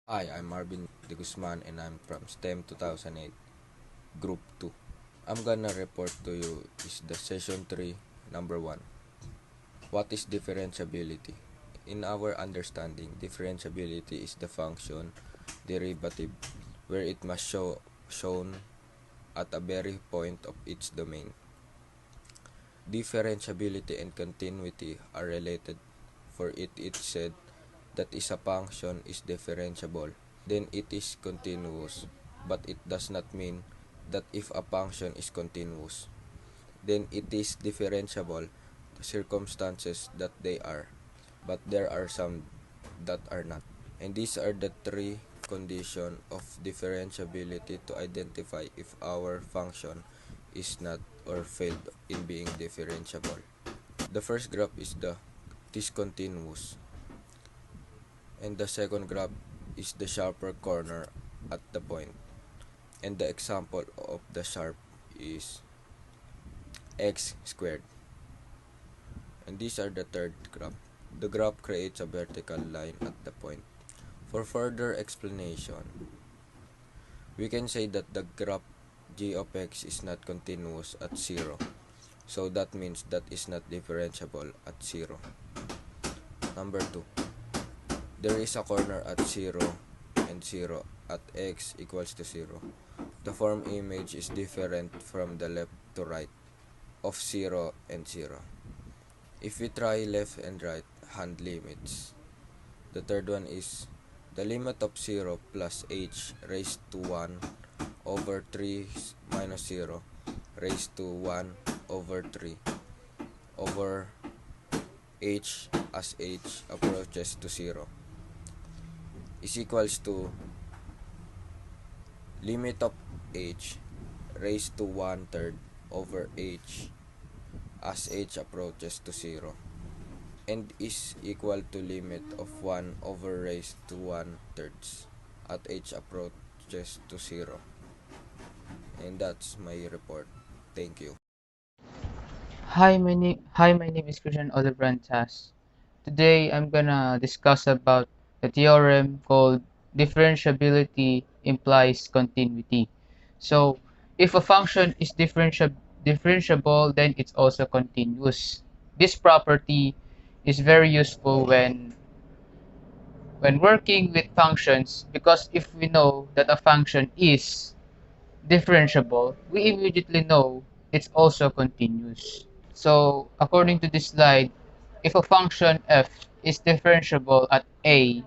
Hi, I'm Marvin De Guzman and I'm from STEM 2008, Group 2. I'm gonna report to you is the session 3, number 1. What is differentiability? In our understanding, differentiability is the function derivative where it must shown at a very point of its domain. Differentiability and continuity are related, for it's said that is a function is differentiable, then it is continuous, but it does not mean that if a function is continuous, then it is differentiable, the circumstances that they are, but there are some that are not. And these are the three conditions of differentiability to identify if our function is not or failed in being differentiable. The first graph is the discontinuous, and the second graph is the sharper corner at the point. And the example of the sharp is x squared. And these are the third graph. The graph creates a vertical line at the point. For further explanation, we can say that the graph g of x is not continuous at 0. So that means that is not differentiable at 0. Number 2. There is a corner at 0 and 0 at x equals to 0. The form image is different from the left to right of 0 and 0. If we try left and right hand limits, the third one is the limit of 0 plus h raised to 1 over 3 minus 0 raised to 1 over 3 over h as h approaches to 0 is equals to limit of h raised to 1/3 over h as h approaches to 0 and is equal to limit of 1 over raised to 1/3 at h approaches to 0. And that's my report. Thank you. Hi, my name is Christian Oliver Antas. Today I'm gonna discuss about the theorem called differentiability implies continuity. So if a function is differentiable, then it's also continuous. This property is very useful when working with functions, because if we know that a function is differentiable, we immediately know it's also continuous. So according to this slide, if a function f is differentiable at a,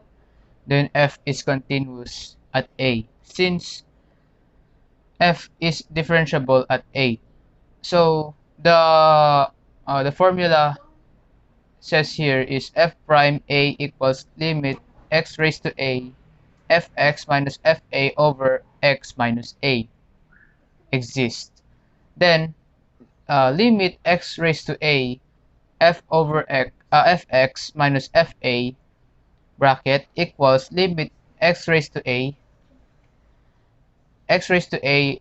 then f is continuous at a, since f is differentiable at a. So the formula says here is f prime a equals limit x raised to a fx minus fa over x minus a exists. Then limit x raised to a f over x fx minus fa bracket equals limit x raised to a x raised to a,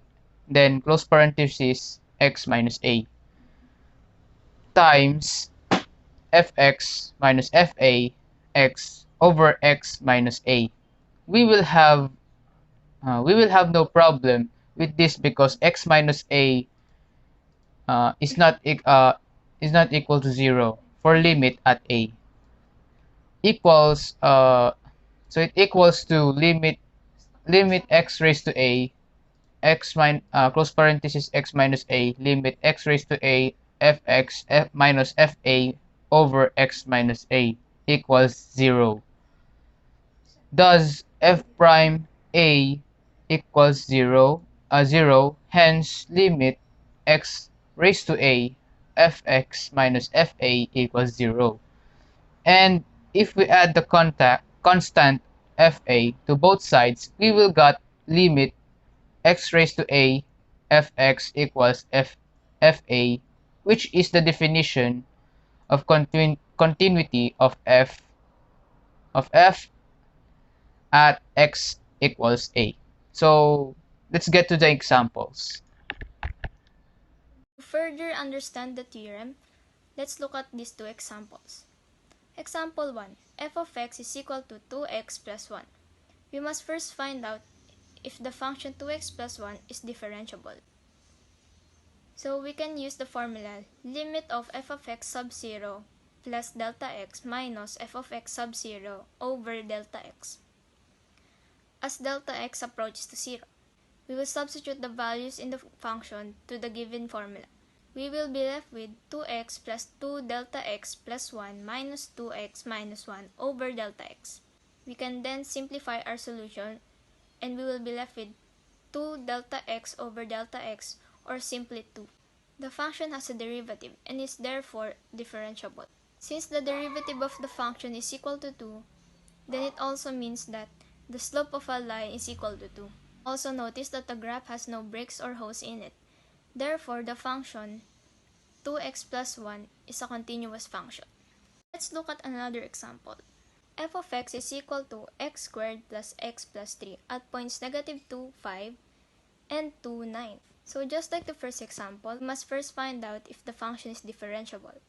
then close parenthesis x minus a times fx minus fa x over x minus a. We will have no problem with this because x minus a uh, is not e- uh, is not equal to 0 for limit at a equals so it equals to limit x raised to a close parenthesis x minus a limit x raised to a fx minus fa over x minus a equals 0. Thus f prime a equals 0, hence limit x raised to a fx minus fa equals 0. And if we add the constant fa to both sides, we will get limit x raised to a fx equals fa, which is the definition of continuity of f at x equals a. So let's get to the examples. To further understand the theorem, let's look at these two examples. Example 1. f of x is equal to 2x plus 1. We must first find out if the function 2x plus 1 is differentiable. So we can use the formula limit of f of x sub 0 plus delta x minus f of x sub 0 over delta x. As delta x approaches to 0, we will substitute the values in the function to the given formula. We will be left with 2x plus 2 delta x plus 1 minus 2x minus 1 over delta x. We can then simplify our solution and we will be left with 2 delta x over delta x, or simply 2. The function has a derivative and is therefore differentiable. Since the derivative of the function is equal to 2, then it also means that the slope of a line is equal to 2. Also notice that the graph has no breaks or holes in it. Therefore, the function 2x plus 1 is a continuous function. Let's look at another example. F of x is equal to x squared plus x plus 3 at points negative 2, 5, and 2, 9. So just like the first example, we must first find out if the function is differentiable.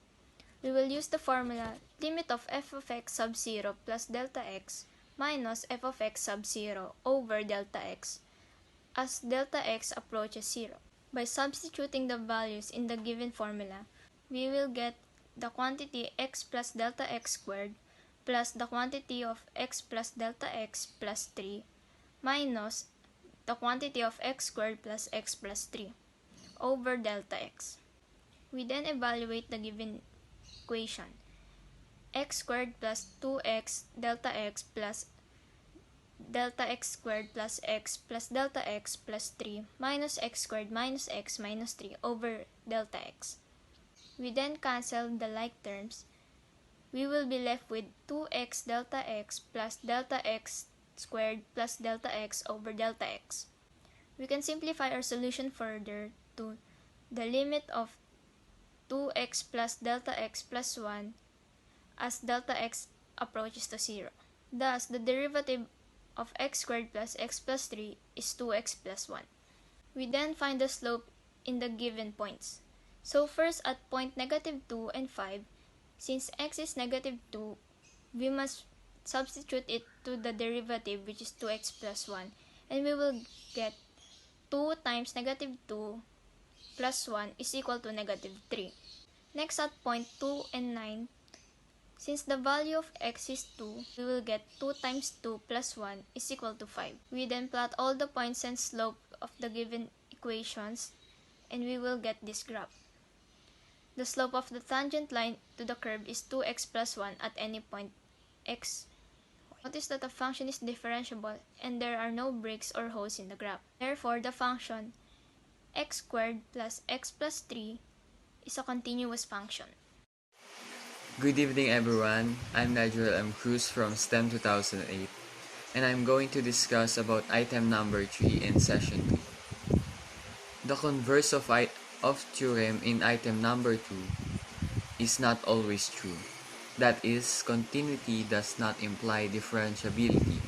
We will use the formula limit of f of x sub 0 plus delta x minus f of x sub 0 over delta x as delta x approaches 0. By substituting the values in the given formula, we will get the quantity x plus delta x squared plus the quantity of x plus delta x plus 3 minus the quantity of x squared plus x plus 3 over delta x. We then evaluate the given equation. X squared plus 2x delta x plus delta x squared plus delta x plus 3 minus x squared minus x minus 3 over delta x. We then cancel the like terms. We will be left with 2x delta x plus delta x squared plus delta x over delta x. We can simplify our solution further to the limit of 2x plus delta x plus 1 as delta x approaches to 0. Thus, the derivative of x squared plus x plus 3 is 2x plus 1. We then find the slope in the given points. So first at point negative 2 and 5, since x is negative 2, we must substitute it to the derivative, which is 2x plus 1, and we will get 2 times negative 2 plus 1 is equal to negative 3. Next at point 2 and 9, since the value of x is 2, we will get 2 times 2 plus 1 is equal to 5. We then plot all the points and slope of the given equations, and we will get this graph. The slope of the tangent line to the curve is 2x plus 1 at any point x. Notice that the function is differentiable and there are no breaks or holes in the graph. Therefore, the function x squared plus x plus 3 is a continuous function. Good evening everyone, I'm Nyjerel Cruz from STEM 2008 and I'm going to discuss about item number 3 in session 2. The converse of theorem in item number 2 is not always true. That is, continuity does not imply differentiability.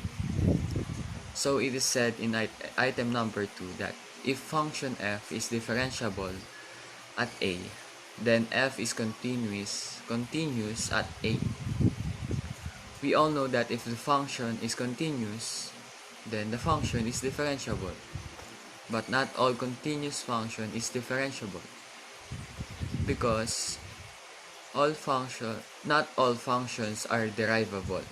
So it is said in item number 2 that if function f is differentiable at a, then f is continuous at a. We all know that if the function is continuous, then the function is differentiable. But not all continuous function is differentiable, because not all functions are derivable.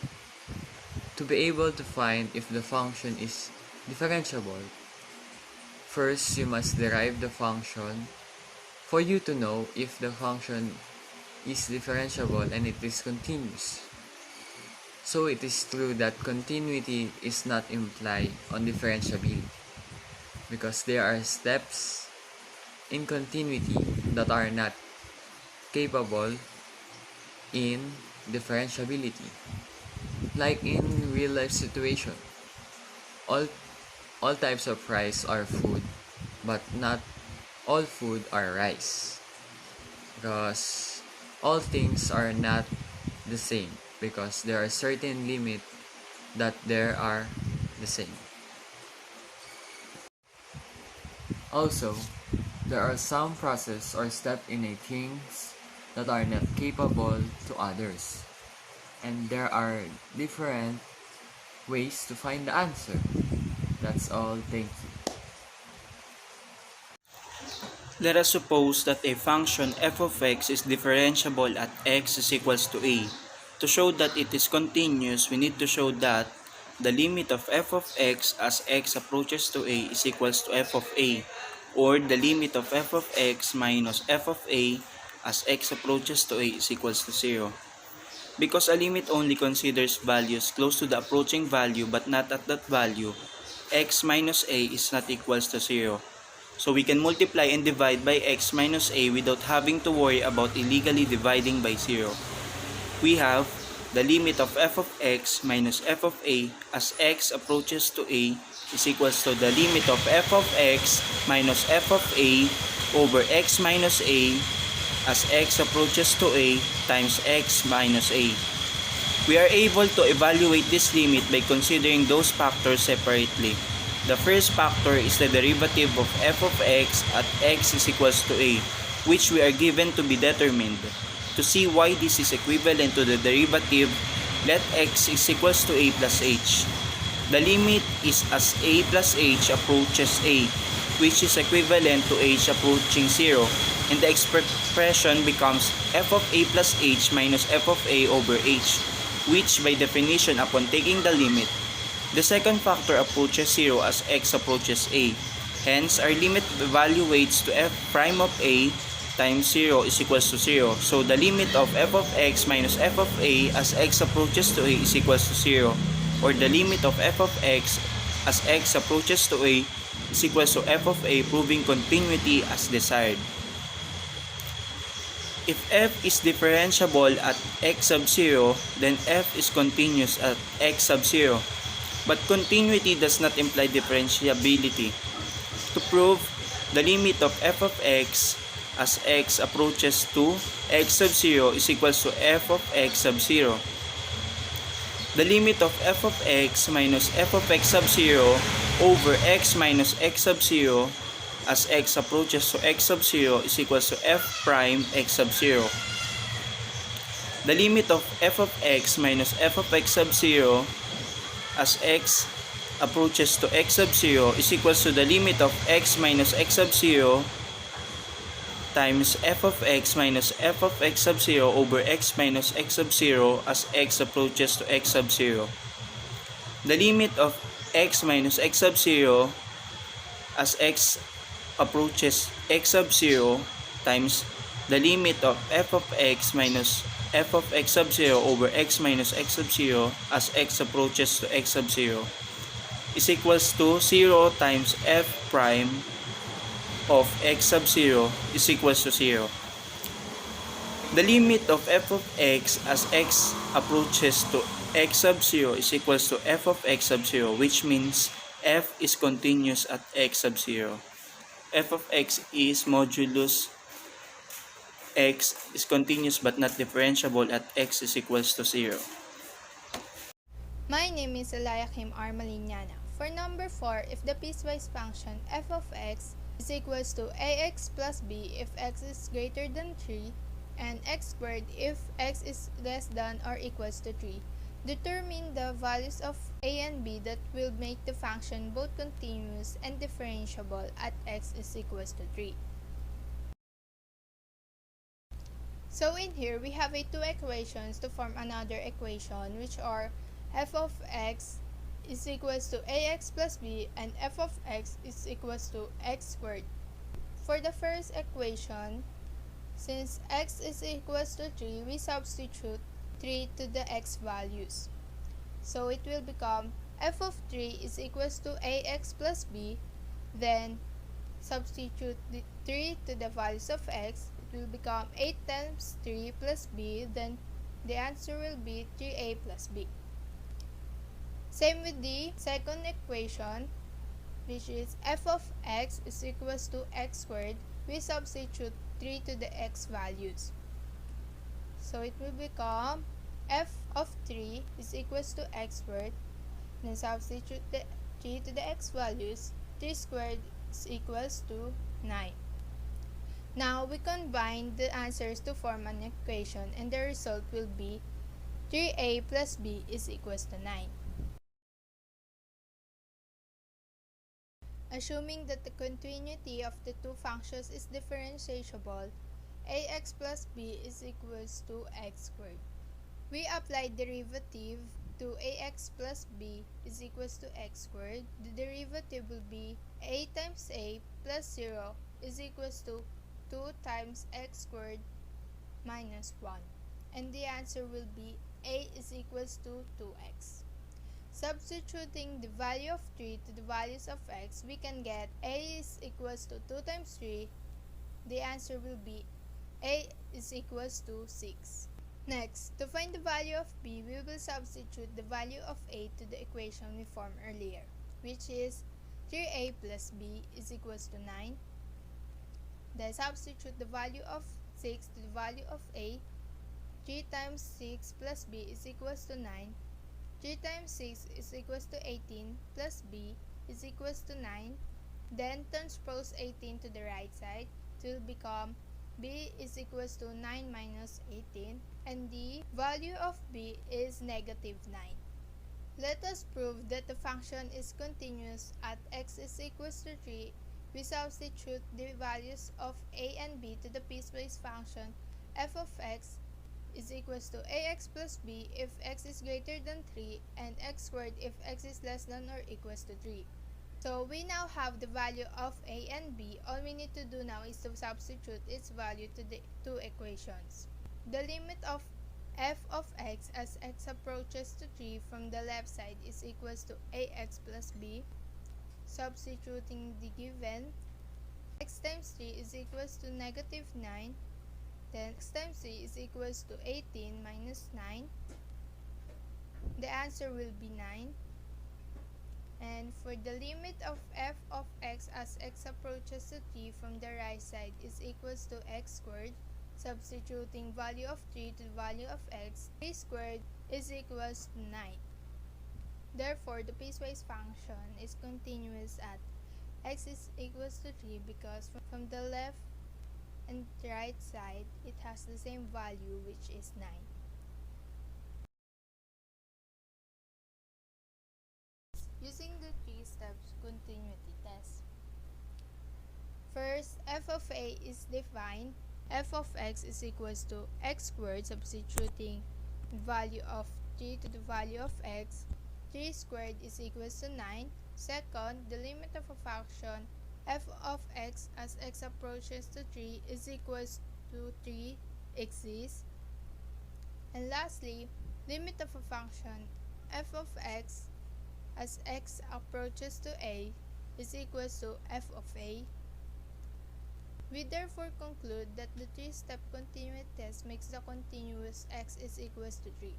To be able to find if the function is differentiable, first you must derive the function for you to know if the function is differentiable and it is continuous. So it is true that continuity is not implied on differentiability, because there are steps in continuity that are not capable in differentiability. Like in real life situation, all types of rice are food, but not all food are rice, because all things are not the same, because there are certain limits that there are the same. Also, there are some process or step in a things that are not capable to others, and there are different ways to find the answer. That's all. Thank you. Let us suppose that a function f of x is differentiable at x is equals to a. To show that it is continuous, we need to show that the limit of f of x as x approaches to a is equals to f of a, or the limit of f of x minus f of a as x approaches to a is equals to 0. Because a limit only considers values close to the approaching value but not at that value, x minus a is not equals to 0. So we can multiply and divide by x minus a without having to worry about illegally dividing by 0. We have the limit of f of x minus f of a as x approaches to a is equals to the limit of f of x minus f of a over x minus a as x approaches to a times x minus a. We are able to evaluate this limit by considering those factors separately. The first factor is the derivative of f of x at x is equals to a, which we are given to be determined. To see why this is equivalent to the derivative, let x is equals to a plus h. The limit is as a plus h approaches a, which is equivalent to h approaching 0, and the expression becomes f of a plus h minus f of a over h, which by definition upon taking the limit, the second factor approaches 0 as x approaches a. Hence, our limit evaluates to f prime of a times 0 is equals to 0. So, the limit of f of x minus f of a as x approaches to a is equals to 0. Or the limit of f of x as x approaches to a is equals to f of a, proving continuity as desired. If f is differentiable at x sub 0, then f is continuous at x sub 0. But continuity does not imply differentiability. To prove, the limit of f of x as x approaches to x sub 0 is equals to f of x sub 0. The limit of f of x minus f of x sub 0 over x minus x sub 0 as x approaches to x sub 0 is equals to f prime x sub 0. The limit of f of x minus f of x sub 0 as x approaches to x sub 0 is equals to the limit of x minus x sub 0 times f of x minus f of x sub 0 over x minus x sub 0 as x approaches to x sub 0. The limit of x minus x sub 0 as x approaches x sub 0 times the limit of f of x minus f of x sub 0 over x minus x sub 0 as x approaches to x sub 0 is equals to 0 times f prime of x sub 0 is equals to 0. The limit of f of x as x approaches to x sub 0 is equals to f of x sub 0, which means f is continuous at x sub 0. F of x is modulus x is continuous but not differentiable at x is equals to 0. My name is Eliakim R. Maliñana. For number 4, if the piecewise function f of x is equals to ax plus b if x is greater than 3 and x squared if x is less than or equals to 3, determine the values of a and b that will make the function both continuous and differentiable at x is equals to 3. So in here, we have two equations to form another equation, which are f of x is equals to ax plus b and f of x is equals to x squared. For the first equation, since x is equals to 3, we substitute 3 to the x values. So it will become f of 3 is equals to ax plus b, then substitute the 3 to the values of x, it will become 8 times 3 plus b, then the answer will be 3a plus b. Same with the second equation, which is f of x is equals to x squared. We substitute 3 to the x values. So it will become f of 3 is equals to x squared. Then substitute the 3 to the x values. 3 squared is equals to 9. Now we combine the answers to form an equation, and the result will be 3a plus b is equals to 9. Assuming that the continuity of the two functions is differentiable, ax plus b is equals to x squared. We apply derivative to ax plus b is equals to x squared. The derivative will be a times a plus 0 is equals to 2 times x squared minus 1. And the answer will be a is equals to 2x. Substituting the value of 3 to the values of x, we can get a is equals to 2 times 3. The answer will be a is equals to 6. Next, to find the value of b, we will substitute the value of a to the equation we formed earlier, which is 3a plus b is equals to 9. Then substitute the value of 6 to the value of a. 3 times 6 plus b is equals to 9. 3 times 6 is equals to 18 plus b is equals to 9. Then transpose 18 to the right side. It will become b is equals to 9 minus 18, and the value of b is negative 9. Let us prove that the function is continuous at x is equals to 3. We substitute the values of a and b to the piecewise function f of x is equals to ax plus b if x is greater than 3 and x squared if x is less than or equals to 3. So we now have the value of a and b. All we need to do now is to substitute its value to the two equations. The limit of f of x as x approaches to 3 from the left side is equals to ax plus b. Substituting the given, x times 3 is equals to negative 9. Then x times 3 is equals to 18 minus 9. The answer will be 9. And for the limit of f of x as x approaches to 3 from the right side is equals to x squared. Substituting value of 3 to the value of x, 3 squared is equals to 9. Therefore, the piecewise function is continuous at x is equals to 3 because from the left and right side, it has the same value, which is 9. Using the 3 steps continuity test. First, f of a is defined. F of x is equals to x squared, substituting the value of 3 to the value of x. 3 squared is equals to 9. Second, the limit of a function f of x as x approaches to 3 is equals to 3 exists. And lastly, limit of a function f of x as x approaches to a is equals to f of a. We therefore conclude that the 3-step continuity test makes the continuous x is equals to 3.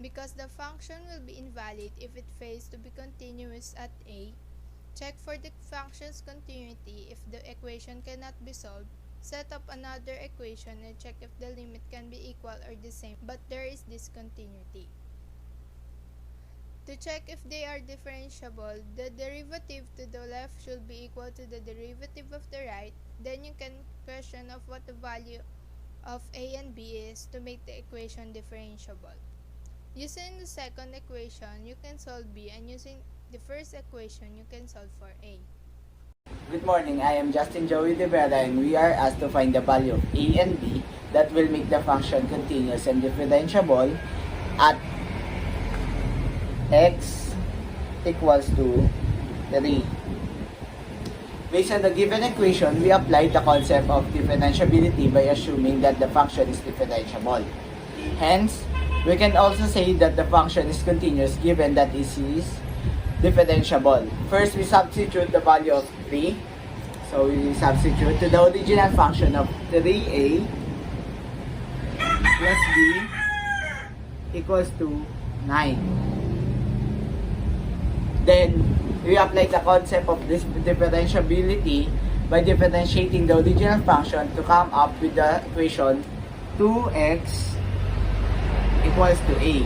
Because the function will be invalid if it fails to be continuous at a, check for the function's continuity. If the equation cannot be solved, set up another equation and check if the limit can be equal or the same, but there is discontinuity. To check if they are differentiable, the derivative to the left should be equal to the derivative of the right. Then you can question of what the value of a and b is to make the equation differentiable. Using the second equation, you can solve b, and using the first equation, you can solve for a. Good morning, I am Justine De Vera, and we are asked to find the value of a and b that will make the function continuous and differentiable at x equals to 3. Based on the given equation, we applied the concept of differentiability by assuming that the function is differentiable. Hence, we can also say that the function is continuous given that it is differentiable. First, we substitute the value of 3. So, we substitute to the original function of 3a plus b equals to 9. Then, we apply the concept of this differentiability by differentiating the original function to come up with the equation 2x equals to a.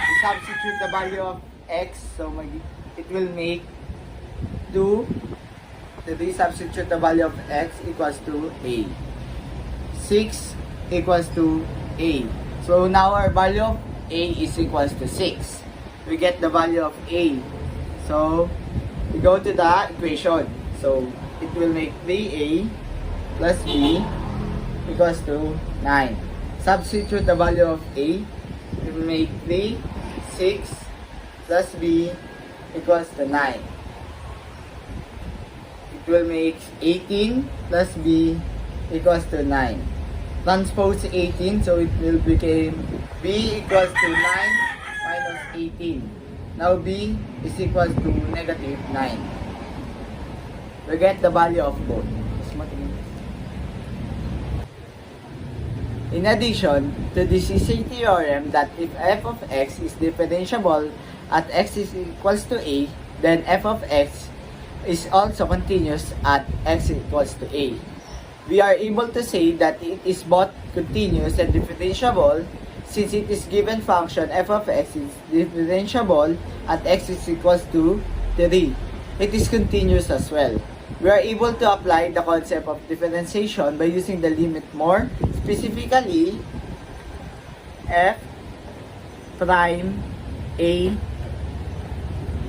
We substitute the value of x, so it will make 2. So we substitute the value of x equals to a. 6 equals to a. So now our value of a is equals to 6. we get the value of a. So we go to the equation. So it will make 3a plus b equals to 9. Substitute the value of a. It will make 3, 6 plus b equals to 9. It will make 18 plus b equals to 9. Transpose 18, so it will become b equals to 9 minus 18. Now b is equals to negative 9. We get the value of both. In addition to this is a theorem that if f of x is differentiable at x is equals to a, then f of x is also continuous at x equals to a. We are able to say that it is both continuous and differentiable since it is given function f of x is differentiable at x is equals to 3. It is continuous as well. We are able to apply the concept of differentiation by using the limit more specifically f prime a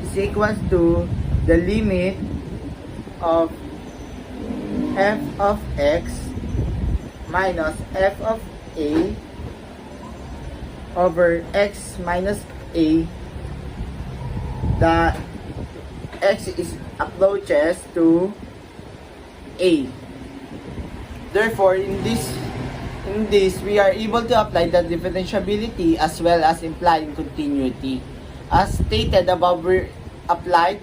is equals to the limit of f of x minus f of a over x minus a. The x is approaches to a. Therefore, in this we are able to apply the differentiability as well as implying continuity. As stated above, we applied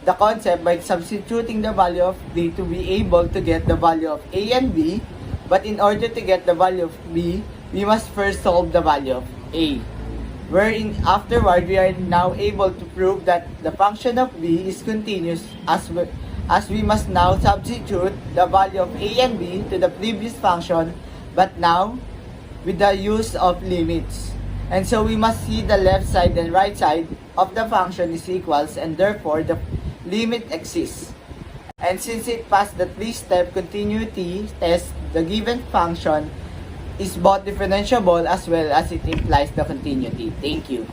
the concept by substituting the value of b to be able to get the value of a and b. But in order to get the value of b, we must first solve the value of a. Wherein afterward, we are now able to prove that the function of b is continuous as we must now substitute the value of a and b to the previous function, but now with the use of limits. And so we must see the left side and right side of the function is equals, and therefore the limit exists. And since it passed the 3-step continuity test, the given function is both differentiable as well as it implies the continuity. Thank you.